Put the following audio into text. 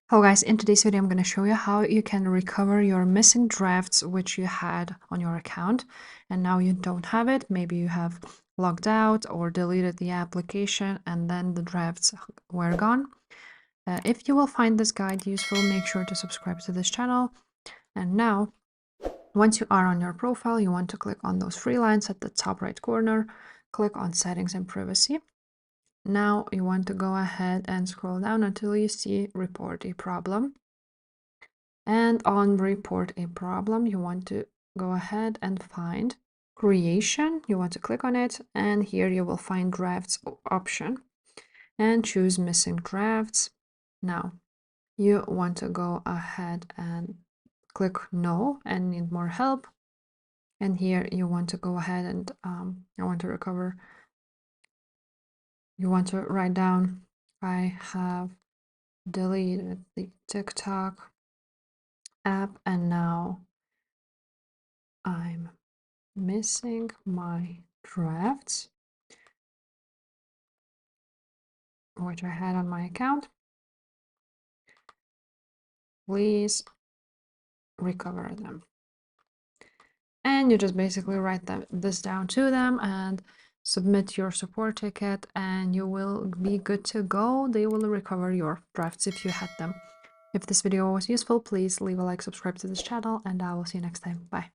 Hello guys, in today's video I'm going to show you how you can recover your missing drafts which you had on your account and now you don't have it. Maybe you have logged out or deleted the application and then the drafts were gone. If you will find this guide useful, make sure to subscribe to this channel. And now, once you are on your profile, you want to click on those three lines at the top right corner, click on Settings and Privacy. Now you want to go ahead and scroll down until you see Report a Problem. And on Report a Problem, you want to go ahead and find Creation. You want to click on it, and here you will find Drafts option and choose Missing Drafts. Now, you want to go ahead and click No and need more help. And here you want to go ahead and I want to recover. You want to write down, I have deleted the TikTok app and now I'm missing my drafts which I had on my account. Please recover them. And you just basically write this down to them and submit your support ticket and you will be good to go. They will recover your drafts if you had them. If this video was useful, please leave a like, subscribe to this channel, and I will see you next time. Bye.